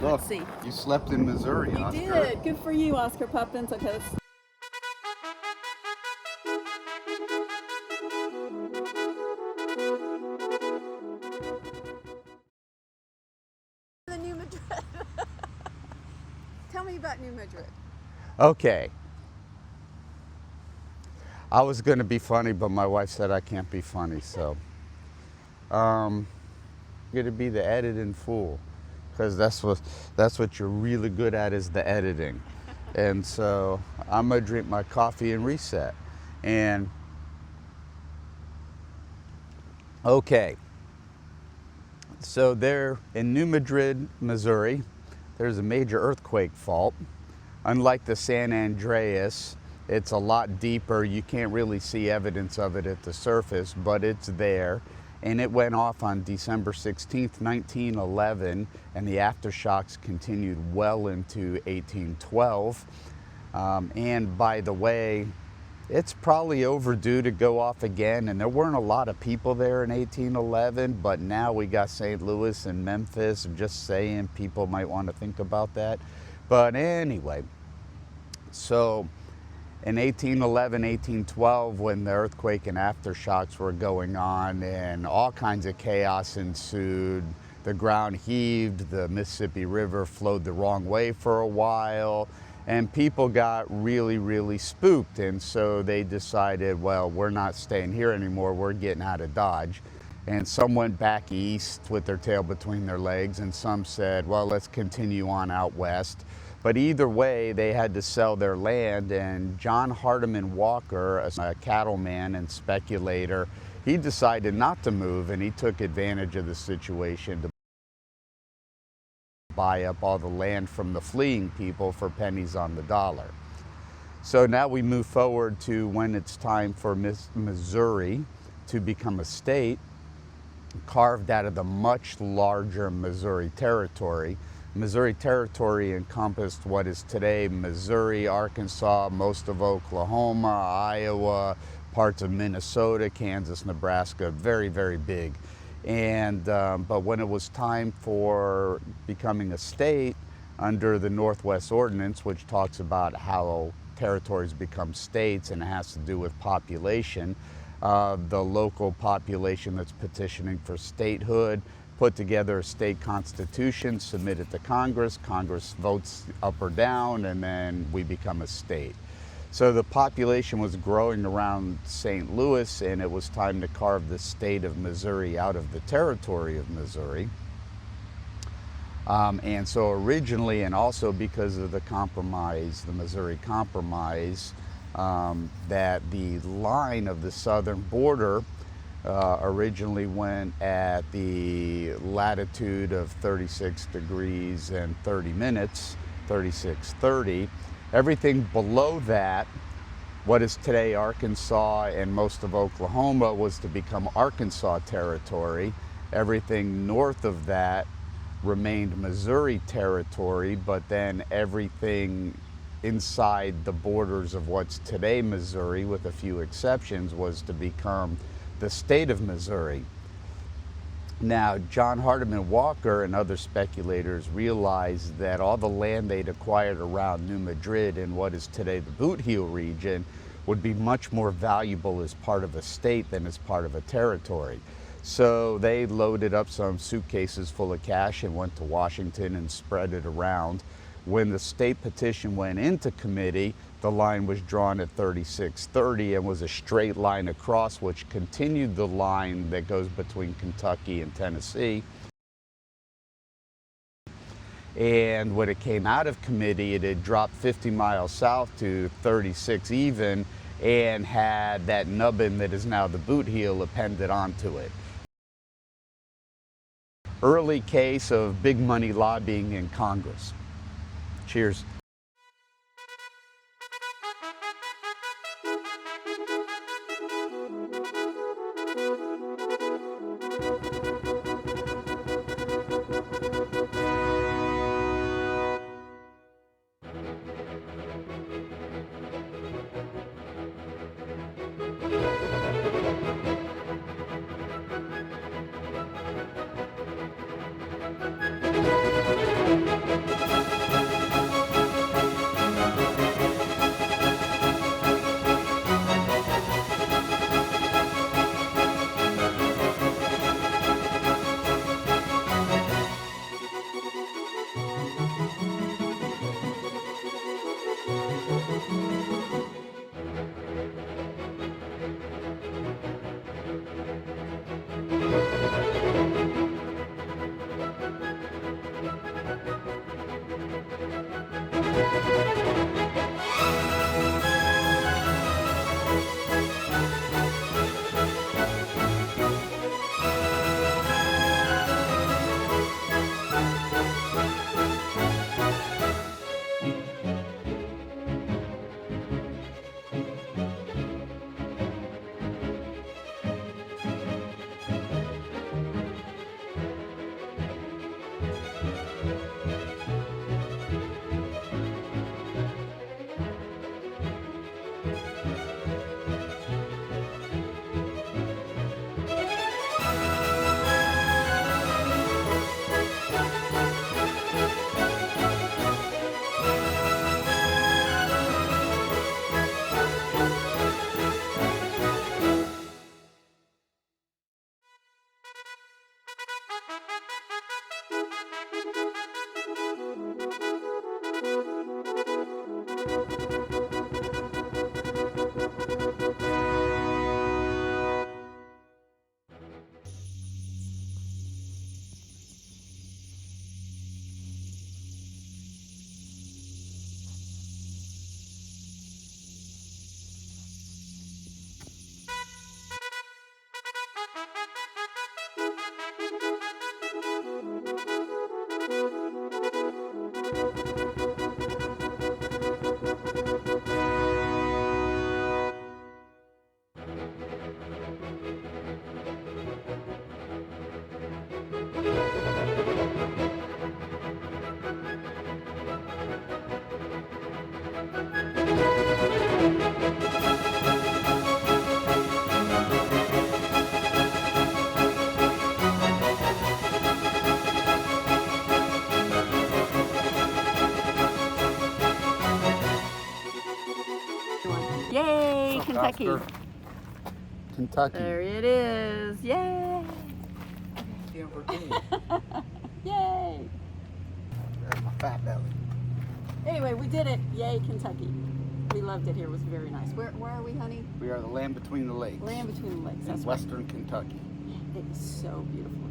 Look, Let's see. you slept in Missouri, You Oscar. did. Good for you, Oscar Puffins. Okay, let's. The New Madrid. Tell me about New Madrid. Okay. I was going to be funny, but my wife said I can't be funny, so. I'm going to be the editing fool, because that's what you're really good at, is the editing. And so I'm going to drink my coffee and reset. And okay. So there in New Madrid, Missouri, there's a major earthquake fault. Unlike the San Andreas, it's a lot deeper. You can't really see evidence of it at the surface, but it's there. And it went off on December 16th, 1911, and the aftershocks continued well into 1812. And by the way, it's probably overdue to go off again, and there weren't a lot of people there in 1811, but now we got St. Louis and Memphis. I'm just saying, people might want to think about that. But anyway, so in 1811, 1812, when the earthquake and aftershocks were going on and all kinds of chaos ensued, the ground heaved, the Mississippi River flowed the wrong way for a while, and people got really, really spooked. And so they decided, well, we're not staying here anymore, we're getting out of Dodge. And some went back east with their tail between their legs, and some said, well, let's continue on out west. But either way, they had to sell their land, and John Hardiman Walker, a cattleman and speculator, he decided not to move, and he took advantage of the situation to buy up all the land from the fleeing people for pennies on the dollar. So now we move forward to when it's time for Missouri to become a state, carved out of the much larger Missouri Territory. Missouri Territory encompassed what is today Missouri, Arkansas, most of Oklahoma, Iowa, parts of Minnesota, Kansas, Nebraska, very, very big. And but when it was time for becoming a state under the Northwest Ordinance, which talks about how territories become states and it has to do with population, the local population that's petitioning for statehood put together a state constitution, submit it to Congress, Congress votes up or down, and then we become a state. So the population was growing around St. Louis, and it was time to carve the state of Missouri out of the territory of Missouri. And so originally, and also because of the compromise, the Missouri Compromise, that the line of the southern border originally went at the latitude of 36 degrees and 30 minutes, 36:30. Everything below that, what is today Arkansas and most of Oklahoma, was to become Arkansas territory. Everything north of that remained Missouri territory, but then everything inside the borders of what's today Missouri, with a few exceptions, was to become the state of Missouri. Now, John Hardiman Walker and other speculators realized that all the land they'd acquired around New Madrid in what is today the Boot Heel region would be much more valuable as part of a state than as part of a territory. So they loaded up some suitcases full of cash and went to Washington and spread it around. When the state petition went into committee, the line was drawn at 36:30 and was a straight line across, which continued the line that goes between Kentucky and Tennessee. And when it came out of committee, it had dropped 50 miles south to 36 even, and had that nubbin that is now the Boot Heel appended onto it. Early case of big money lobbying in Congress. Cheers. Yay, Kentucky. Oscar? Kentucky. There it is. Yay. Yay. There's my fat belly. Anyway, we did it. Yay, Kentucky. We loved it here. It was very nice. Where are we, honey? We are the land between the lakes. Land between the lakes. In That's right. western Kentucky. It is so beautiful.